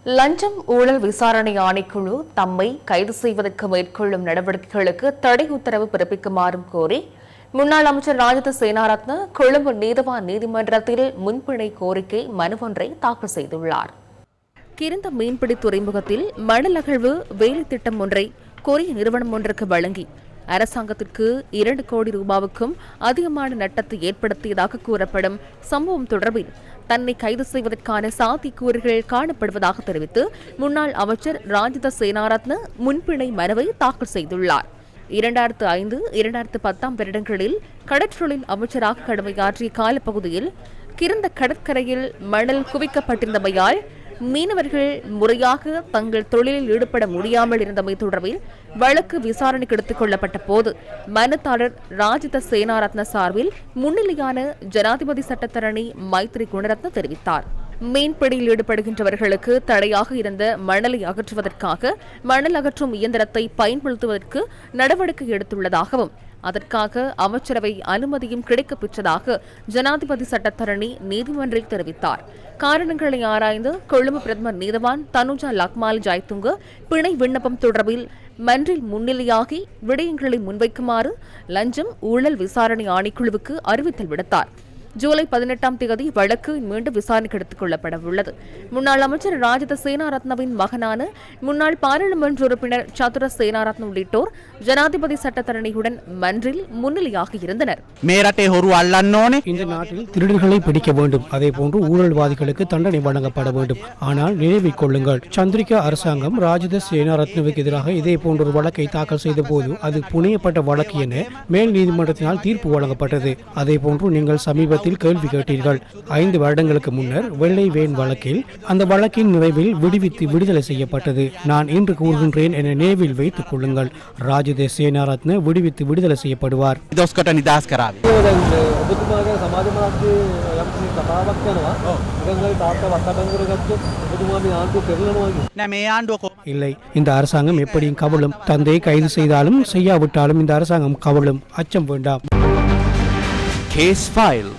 லஞ்சம் ஊழல் விசாரணை ஆணைக்குழு தம்மை கைது செய்வதற்கு மேற்கொள்ளும் நடவடிக்கைகளுக்கு தடை உத்தரவு பிறப்பிக்குமாறும் கோரி முன்னாள் அமைச்சர் ராஜித சேனாரத்ன கொழும்பு நீதவான் நீதிமன்றத்தில் முன்பிணை கோரிக்கை மனு ஒன்றை தாக்கல் செய்துள்ளார். கிருந்த மீன்பிடி துறைமுகத்தில் மணல் அகழ்வு வேலை திட்டம் ஒன்றை கொரிய நிறுவனம் ஒன்றுக்கு வழங்கி அரசாங்கத்திற்கு 2 கோடி ரூபாவுக்கும் அதிகமான நட்டத்தை ஏற்படுத்தியதாக கூறப்படும் சம்பவம் தொடர்பில் தன்னை கைது செய்வதற்கான சாத்தியக்கூறுகள் காணப்படுவதாக தெரிவித்து முன்னாள் அமைச்சர் ராஜித சேனாரத்ன முன்பிணை மனுவை தாக்கல் செய்துள்ளார். 2005-2010 வருடங்களில் கடற்றொழில் அமைச்சராக கடமையாற்றிய காலப்பகுதியில் கிருந்த கடற்கரையில் மணல் குவிக்கப்பட்டிருந்தமையால் மீனவர்கள் முறையாக தங்கள் தொழிலில் ஈடுபட முடியாமல் இருந்தமை தொடர்பில் வழக்கு விசாரணைக்கு எடுத்துக் கொள்ளப்பட்ட போது மனுதாரர் ராஜித சேனாரத்ன சார்பில் முன்னிலையான ஜனாதிபதி சட்டத்தரணி மைத்ரி குணரத்ன தெரிவித்தார். மீன்பிடியில் ஈடுபடுகின்றவர்களுக்கு தடையாக இருந்த மணலை அகற்றுவதற்காக மணல் அகற்றும் இயந்திரத்தை பயன்படுத்துவதற்கு நடவடிக்கை எடுத்துள்ளதாகவும் அதற்காக அமைச்சரவை அனுமதியும் கிடைக்கப் பெற்றதாக ஜனாதிபதி சட்டத்தரணி நீதிமன்றில் தெரிவித்தார். காரணங்களை ஆராய்ந்து கொழும்பு பிரதமர் நீதவான் தனுஜா லக்மால் ஜாய்துங்க பிணை விண்ணப்பம் தொடர்பில் மன்றில் முன்னிலையாகி விடயங்களை முன்வைக்குமாறு லஞ்சம் ஊழல் விசாரணை ஆணைக்குழுவுக்கு அறிவித்தல் விடுத்தார். ஜூலை 18ஆம் தேதி வழக்கு மீண்டும் விசாரணைக்கு எடுத்துக் கொள்ளப்பட உள்ளது. முன்னாள் அமைச்சர் ராஜித சேனாரத்னவின் மகனான முன்னாள் பாராளுமன்ற உறுப்பினர் சதுர சேனாரத்ன உள்ளிட்டோர் ஜனாதிபதி சட்டத்தரணியுடன் மன்றில் முன்னிலையாக இருந்தனர். இந்த நாட்டில் திருடர்களை பிடிக்க வேண்டும், அதே போன்று ஊழல்வாதிகளுக்கு தண்டனை வழங்கப்பட வேண்டும். ஆனால் நினைவில் கொள்ளுங்கள், சந்திரிகா அரசாங்கம் ராஜித சேனாரத்னவுக்கு எதிராக இதே போன்ற ஒரு வழக்கை தாக்கல் செய்த போது அது புனையப்பட்ட வழக்கு என மேல் நீதிமன்றத்தினால் தீர்ப்பு வழங்கப்பட்டது. அதே போன்று நீங்கள் சமீபத்தில் கேள்வி கேட்டீர்கள். 5 வருடங்களுக்கு முன்னர் வெள்ளை வேன் வழக்கில் அந்த வழக்கின் நிறைவில் விடுதலை செய்யப்பட்டது. நான் இன்று கூறுகின்றேன் என நினைவில் வைத்துக் கொள்ளுங்கள், ராஜித சேனாரத்ன விடுதலை செய்யப்படுவார். இல்லை, இந்த அரசாங்கம் எப்படியும் கவலும். தந்தையை கைது செய்தாலும் செய்யாவிட்டாலும் இந்த அரசாங்கம் கவலும். அச்சம் வேண்டாம். Case file.